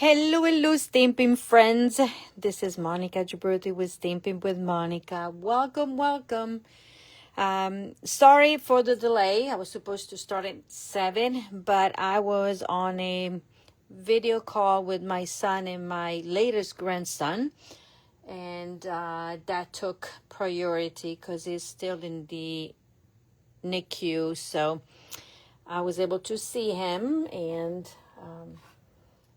Hello, Stampin' friends. This is Monica Gibberti with Stampin' with Monica. Welcome. Sorry for the delay. I was supposed to start at 7, but I was on a video call with my son and my latest grandson, and that took priority because he's still in the NICU. So I was able to see him and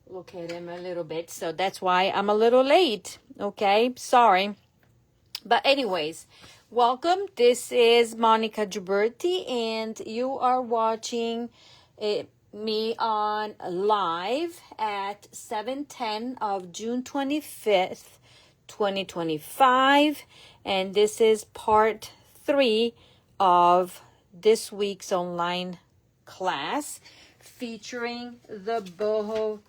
look at him a little bit, so that's why I'm a little late. Okay, sorry, but anyways, welcome. This is Monica Gibberti, and you are watching me on live at 7:10 of June 25th 2025, and this is part 3 of this week's online class featuring the Boho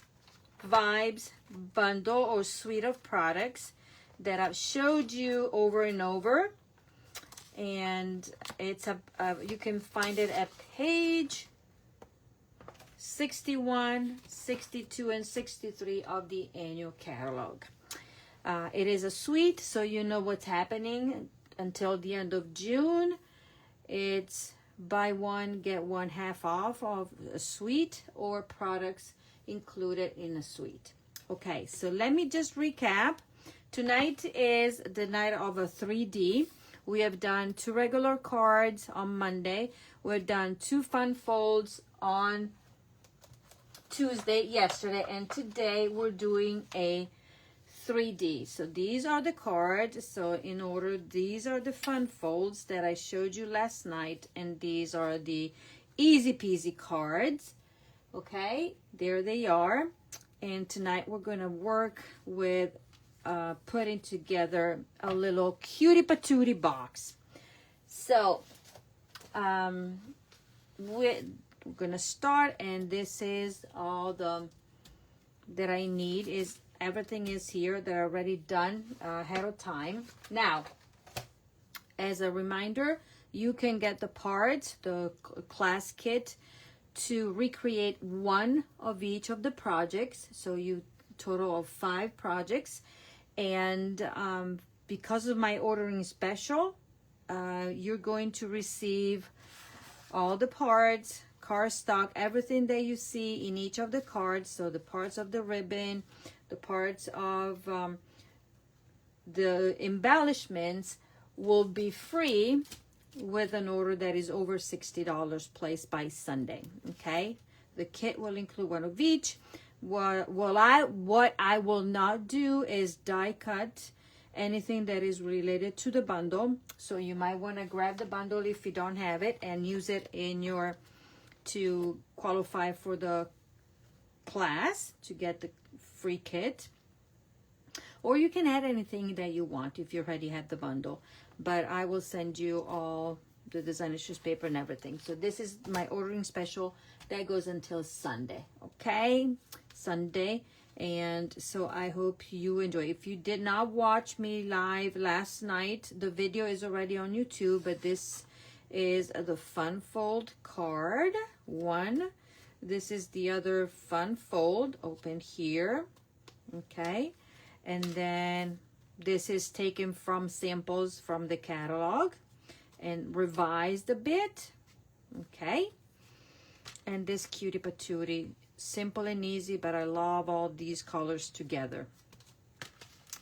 Vibes bundle or suite of products that I've showed you over and over, and it's you can find it at page 61, 62, and 63 of the annual catalog. It is a suite, so you know what's happening until the end of June. It's buy one get one half off of a suite or products included in a suite. Okay, so let me just recap. Tonight is the night of a 3D. We have done 2 regular cards on Monday. We've done 2 fun folds on Tuesday, yesterday, and today we're doing a 3D. So these are the cards. So in order, these are the fun folds that I showed you last night, and these are the easy peasy cards. Okay, there they are. And tonight we're going to work with putting together a little cutie patootie box. So we're going to start, and this is all that I need. Is everything is here that I already done ahead of time. Now, as a reminder, you can get the parts, the class kit, to recreate one of each of the projects. So you total of 5 projects, and because of my ordering special, you're going to receive all the parts, card stock, everything that you see in each of the cards. So the parts of the ribbon, the parts of the embellishments will be free with an order that is over $60 placed by Sunday. Okay, the kit will include one of each. What I will not do is die cut anything that is related to the bundle. So you might want to grab the bundle if you don't have it and use it in your to qualify for the class to get the free kit. Or you can add anything that you want if you already have the bundle. But I will send you all the designer shoes paper and everything. So this is my ordering special that goes until Sunday. Okay, Sunday. And so I hope you enjoy. If you did not watch me live last night, the video is already on YouTube. But this is the fun fold card 1. This is the other fun fold. Open here. Okay. And then this is taken from samples from the catalog and revised a bit. Okay. And this cutie patootie, simple and easy, but I love all these colors together.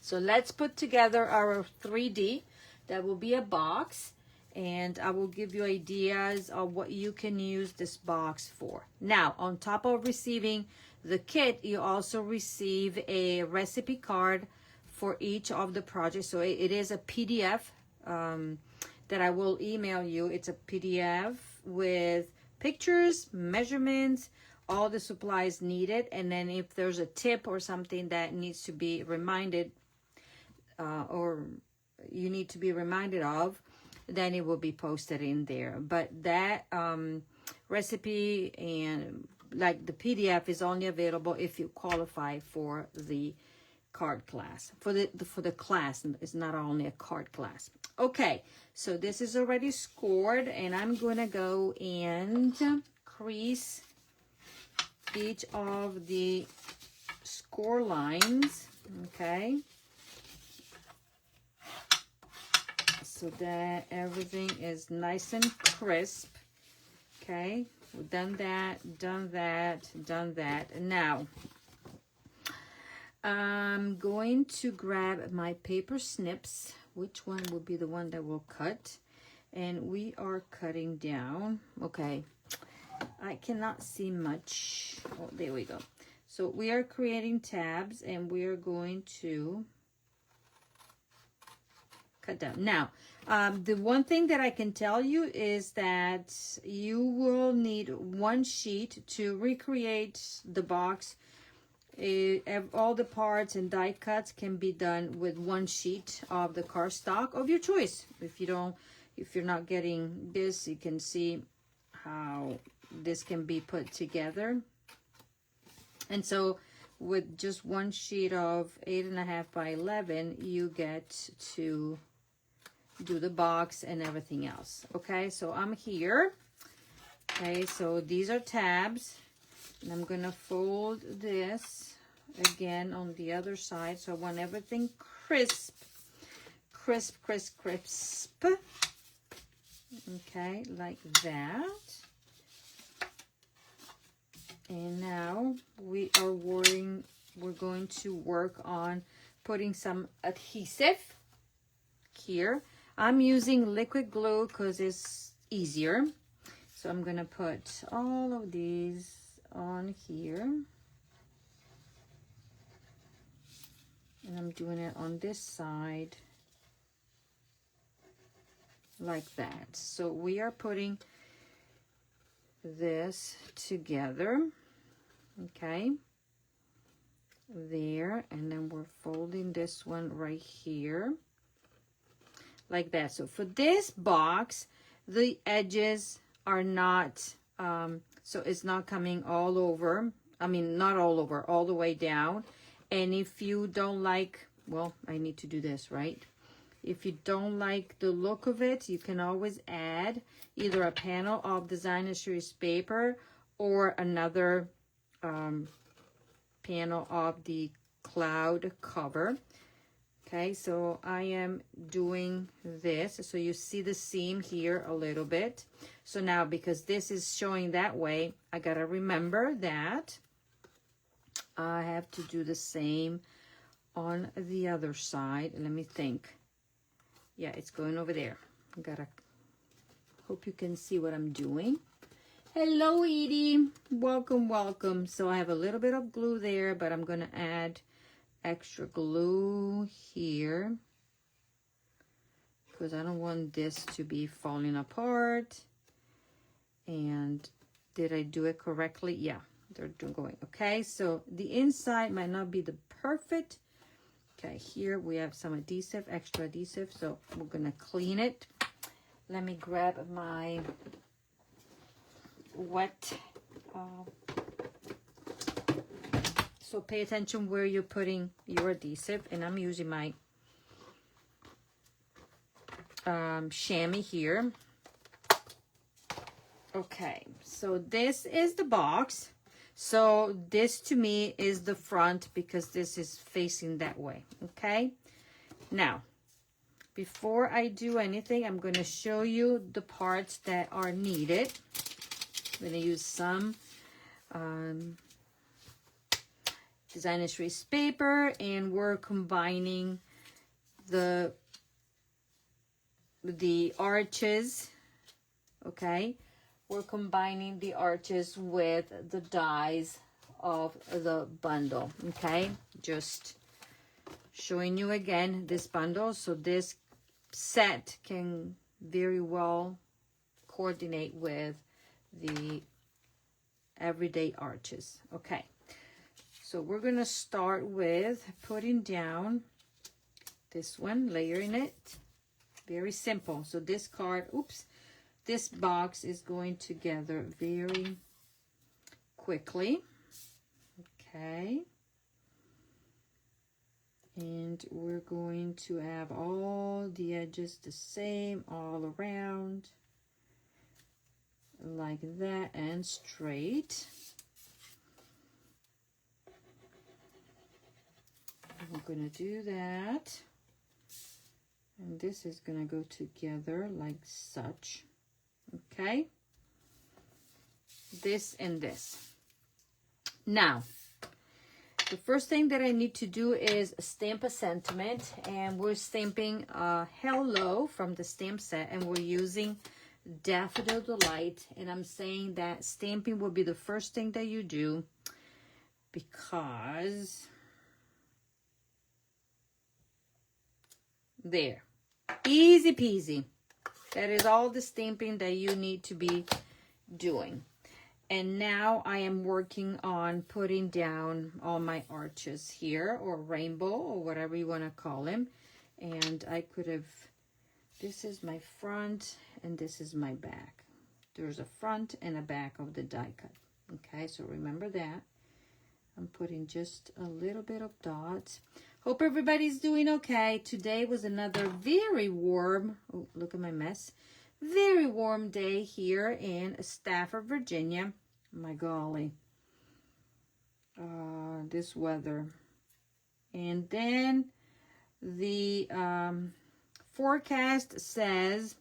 So let's put together our 3D. That will be a box, and I will give you ideas of what you can use this box for. Now, on top of receiving the kit, you also receive a recipe card for each of the projects. So it is a PDF that I will email you. It's a PDF with pictures, measurements, all the supplies needed, and then if there's a tip or something that needs to be reminded or you need to be reminded of, then it will be posted in there. But that recipe and like the PDF is only available if you qualify for the card class. For the class, it's not only a card class. Okay, so this is already scored, and I'm gonna go and crease each of the score lines, okay? So that everything is nice and crisp, okay? We've done that, done that, done that. And now, I'm going to grab my paper snips. Which one will be the one that will cut? And we are cutting down. Okay, I cannot see much. Oh, there we go. So we are creating tabs and we are going to cut down. Now, the one thing that I can tell you is that you will need one sheet to recreate the box. All the parts and die cuts can be done with one sheet of the cardstock of your choice. If you're not getting this, you can see how this can be put together. And so with just one sheet of 8.5 by 11, you get to do the box and everything else. Okay, so I'm here. Okay, so these are tabs. And I'm gonna fold this again on the other side. So I want everything crisp, crisp, crisp, crisp. Okay, like that. And now we're going to work on putting some adhesive here. I'm using liquid glue because it's easier. So I'm gonna put all of these on here, and I'm doing it on this side like that. So we are putting this together, okay, there, and then we're folding this one right here like that. So for this box, the edges are not so it's not coming all over. I mean, not all over, all the way down. And if you don't like, well, I need to do this, right? If you don't like the look of it, you can always add either a panel of designer series paper or another panel of the cloud cover. Okay, so I am doing this. So you see the seam here a little bit. So now, because this is showing that way, I gotta remember that I have to do the same on the other side. Let me think. Yeah, it's going over there. I gotta, hope you can see what I'm doing. Hello, Edie. Welcome, welcome. So I have a little bit of glue there, but I'm gonna add extra glue here because I don't want this to be falling apart. And did I do it correctly? Yeah, they're going. Okay, so the inside might not be the perfect. Okay, here we have some adhesive, extra adhesive, so we're gonna clean it. Let me grab my wet so pay attention where you're putting your adhesive, and I'm using my chamois here. Okay, so this is the box. So this to me is the front because this is facing that way, okay? Now, before I do anything, I'm going to show you the parts that are needed. I'm going to use some designer series paper, and we're combining the arches, okay? We're combining the arches with the dies of the bundle, okay? Just showing you again this bundle. So this set can very well coordinate with the everyday arches, okay? So we're gonna start with putting down this one, layering it. Very simple. So this card, oops, this box is going together very quickly. Okay. And we're going to have all the edges the same all around. Like that, and straight. I'm gonna do that. And this is gonna go together like such. Okay? This and this. Now, the first thing that I need to do is stamp a sentiment, and we're stamping Hello from the stamp set, and we're using Daffodil Delight, and I'm saying that stamping will be the first thing that you do because there, easy peasy. That is all the stamping that you need to be doing. And now I am working on putting down all my arches here, or rainbow, or whatever you want to call them. And I could have, this is my front and this is my back. There's a front and a back of the die cut. Okay, so remember that. I'm putting just a little bit of dots. Hope everybody's doing okay. Today was another very warm, oh, look at my mess. Very warm day here in Stafford, Virginia. My golly. This weather. And then the forecast says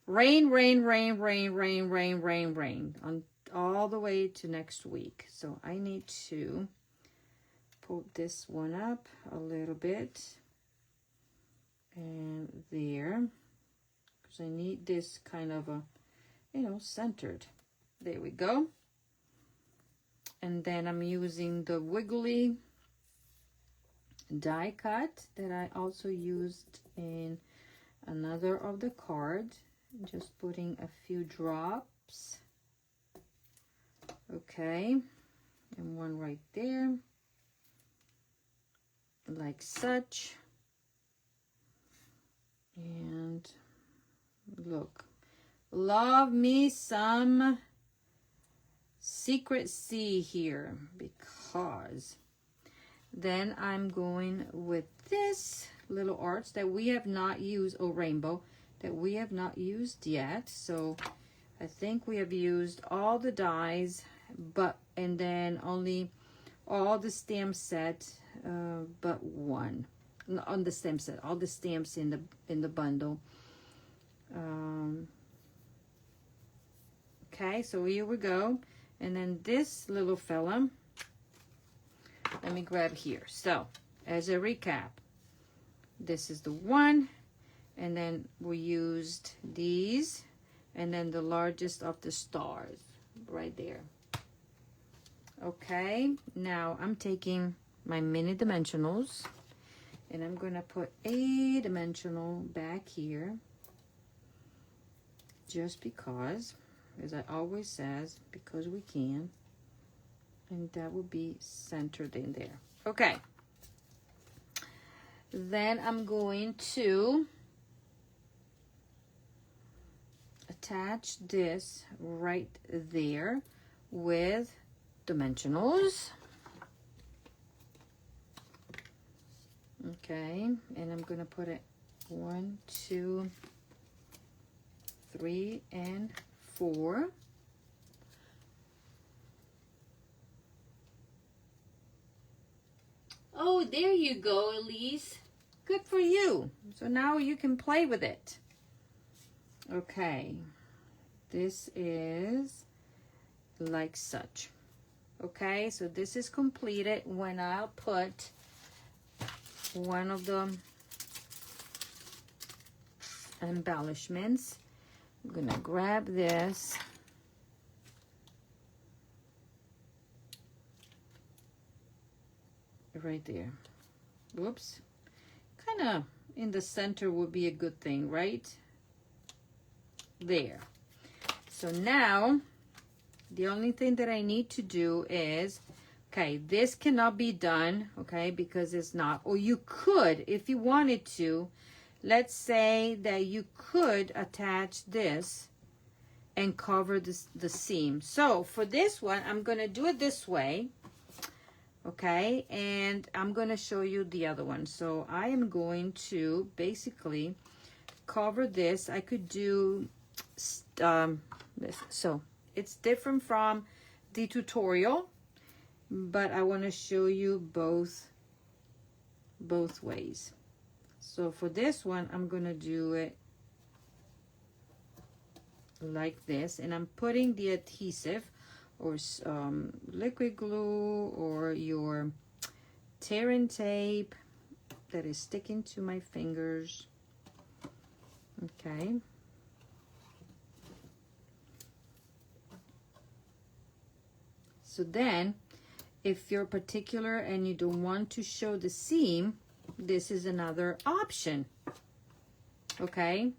rain, rain, rain, rain, rain, rain, rain, rain on all the way to next week. So I need to pull this one up a little bit. And there. Because I need this kind of a, you know, centered. There we go. And then I'm using the wiggly die cut that I also used in another of the cards. Just putting a few drops. Okay. And one right there. Like such. And look, love me some Secret C here, because then I'm going with this little arch that we have not used, or rainbow that we have not used yet. So I think we have used all the dies, and then only all the stamp set but one on the stamp set, all the stamps in the bundle. Okay, so here we go. And then this little fella, let me grab here. So as a recap, this is the one, and then we used these, and then the largest of the stars right there. Okay, now I'm taking my mini dimensionals, and I'm gonna put a dimensional back here, just because, as I always says, because we can, and that will be centered in there. Okay, then I'm going to attach this right there with dimensionals. Okay, and I'm gonna put it 1, 2, 3, and 4. Oh, there you go, Elise. Good for you. So now you can play with it. Okay, this is like such. Okay, so this is completed when I'll put one of the embellishments. I'm gonna grab this. Right there. Whoops. Kind of in the center would be a good thing, right? There. So now, the only thing that I need to do is, okay, this cannot be done, okay, because it's not, or you could, if you wanted to, let's say that you could attach this and cover the seam. So for this one, I'm going to do it this way, okay, and I'm going to show you the other one. So I am going to basically cover this. I could do this. So it's different from the tutorial, but I want to show you both both ways. So for this one, I'm gonna do it like this, and I'm putting the adhesive or liquid glue or your tear and tape that is sticking to my fingers. Okay. So then, if you're particular and you don't want to show the seam, this is another option. Okay.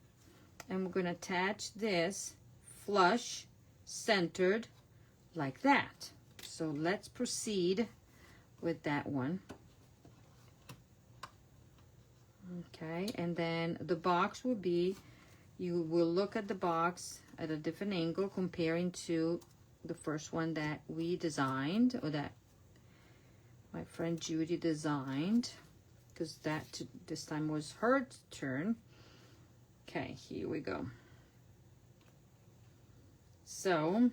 And we're going to attach this flush, centered, like that. So let's proceed with that one. Okay, and then the box will be, you will look at the box at a different angle comparing to the first one that we designed, or that my friend Judy designed, because that this time was her turn. Okay, here we go. So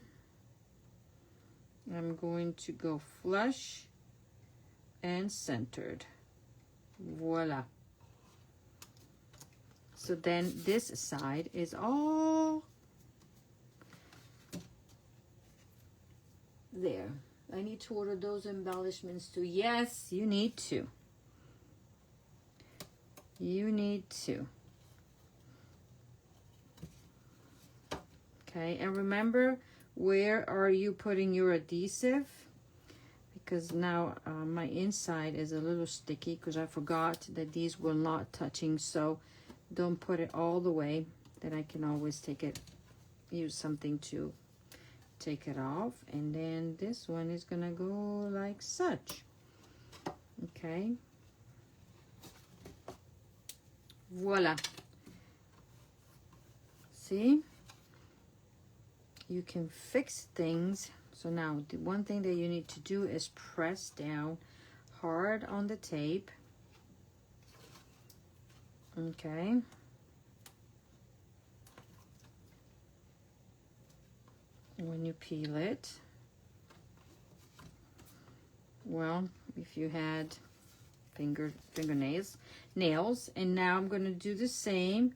I'm going to go flush and centered. Voila. So then this side is all there. I need to order those embellishments too. Yes, you need to. You need to. Okay, and remember, where are you putting your adhesive? Because now my inside is a little sticky because I forgot that these were not touching. So don't put it all the way. Then I can always take it, use something to take it off. And then this one is gonna go like such. Okay. Voila. See? You can fix things. So now the one thing that you need to do is press down hard on the tape. Okay. When you peel it, well, if you had fingernails, and now I'm going to do the same,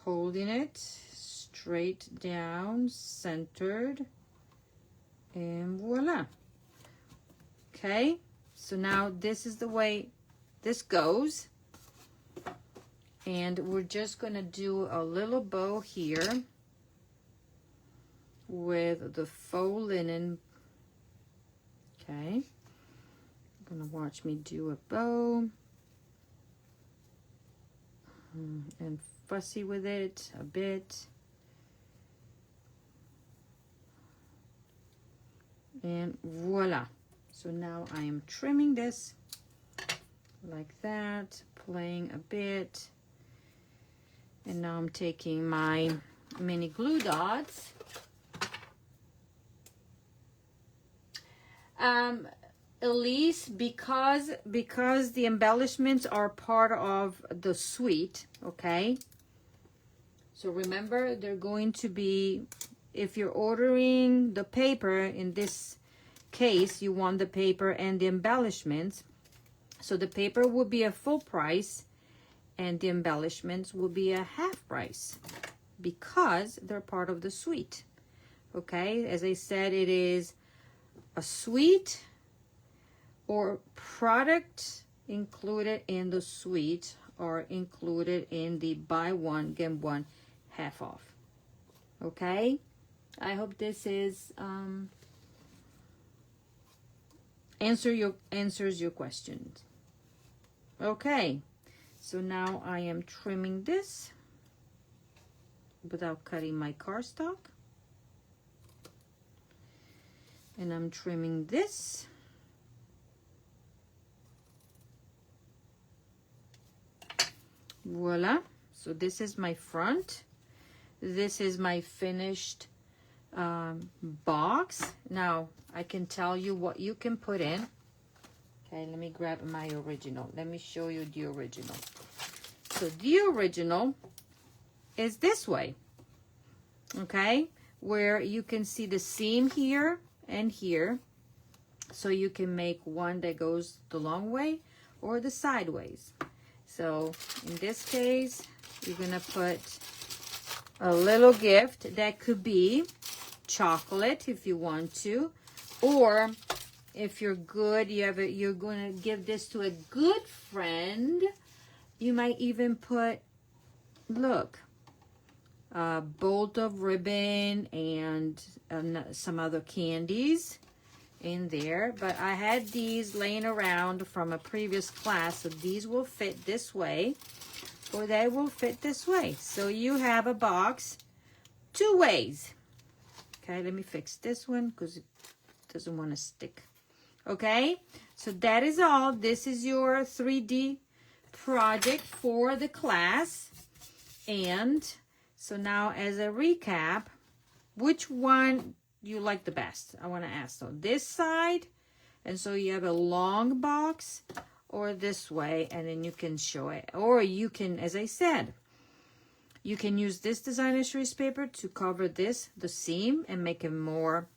holding it straight down, centered, and voila. Okay, so now this is the way this goes, and we're just going to do a little bow here with the faux linen. Okay, you're gonna watch me do a bow and fussy with it a bit, and voila. So now I am trimming this like that, playing a bit, and now I'm taking my mini glue dots. Elise, because the embellishments are part of the suite, okay? So remember, they're going to be, if you're ordering the paper, in this case, you want the paper and the embellishments. So the paper will be a full price and the embellishments will be a half price because they're part of the suite, okay? As I said, it is a suite or product included in the suite or included in the buy one get one half off. Okay, I hope this is answers your questions. Okay, so now I am trimming this without cutting my cardstock. And I'm trimming this. Voila. So this is my front. This is my finished box. Now I can tell you what you can put in. Okay, let me grab my original. Let me show you the original. So the original is this way. Okay, where you can see the seam here and here, so you can make one that goes the long way or the sideways. So in this case, you're gonna put a little gift that could be chocolate if you want to, or if you're good, you're gonna give this to a good friend. You might even put, look, a bolt of ribbon and some other candies in there. But I had these laying around from a previous class, so these will fit this way, or they will fit this way. So you have a box 2 ways. Okay, let me fix this one because it doesn't want to stick. Okay, so that is all. This is your 3D project for the class. And so now, as a recap, which one you like the best? I want to ask. So this side, and so you have a long box, or this way, and then you can show it. Or you can, as I said, you can use this designer series paper to cover this, the seam, and make it more,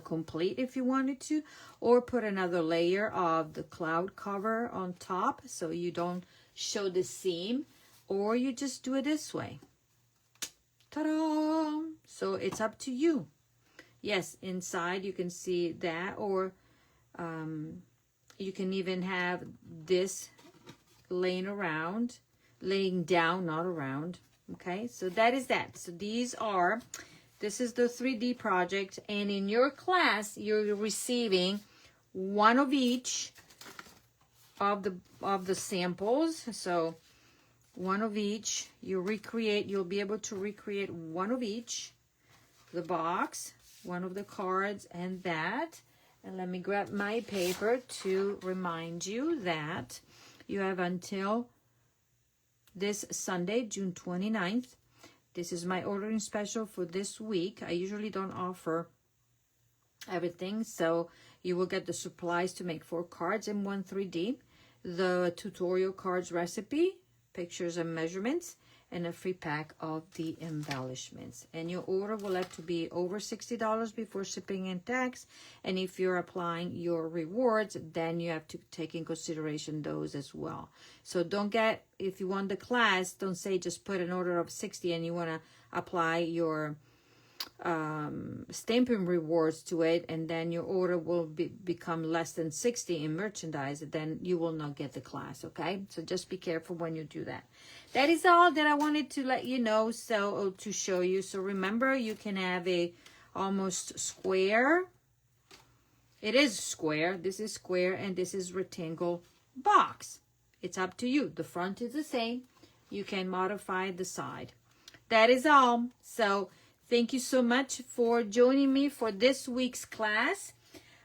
complete if you wanted to. Or put another layer of the cloud cover on top so you don't show the seam. Or you just do it this way. Ta-da! So it's up to you. Yes, inside you can see that, or you can even have this laying down, not around. Okay, so that is that. So this is the 3D project, and in your class, you're receiving one of each of the samples. So one of each, you'll be able to recreate one of each, the box, one of the cards, and that. And let me grab my paper to remind you that you have until this Sunday, June 29th. This is my ordering special for this week. I usually don't offer everything, so you will get the supplies to make 4 cards in 1 3D, the tutorial cards recipe, pictures and measurements, and a free pack of the embellishments. And your order will have to be over $60 before shipping and tax. And if you're applying your rewards, then you have to take in consideration those as well. So if you want the class, don't say just put an order of 60 and you want to apply your Stampin' rewards to it, and then your order will become less than 60 in merchandise, then you will not get the class. Okay, so just be careful when you do that. That is all that I wanted to let you know, so to show you. So remember, you can have a almost square. It is square. This is square, and this is rectangle box. It's up to you. The front is the same. You can modify the side. That is all. So thank you so much for joining me for this week's class.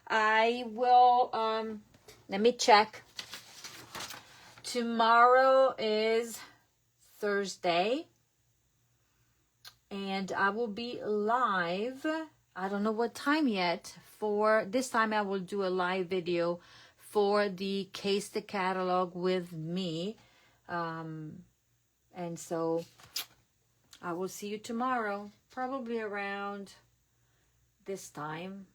I will, let me check. Tomorrow is Thursday, and I will be live. I don't know what time yet. For this time, I will do a live video for the Case the Catalog with me. And so I will see you tomorrow, probably around this time.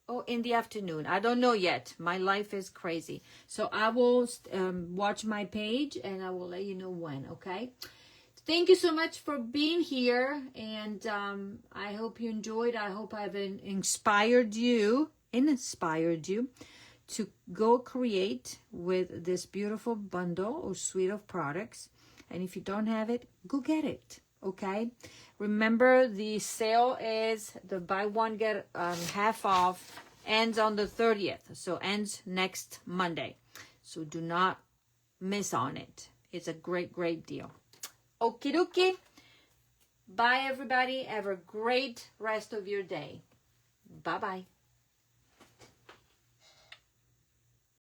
Oh, in the afternoon. I don't know yet. My life is crazy. So I will watch my page and I will let you know when, okay? Thank you so much for being here. And I hope you enjoyed. I hope I've inspired you to go create with this beautiful bundle or suite of products. And if you don't have it, go get it, okay? Remember, the sale is the buy one, get half off, ends on the 30th. So ends next Monday. So do not miss on it. It's a great, great deal. Okie dokie. Bye, everybody. Have a great rest of your day. Bye-bye.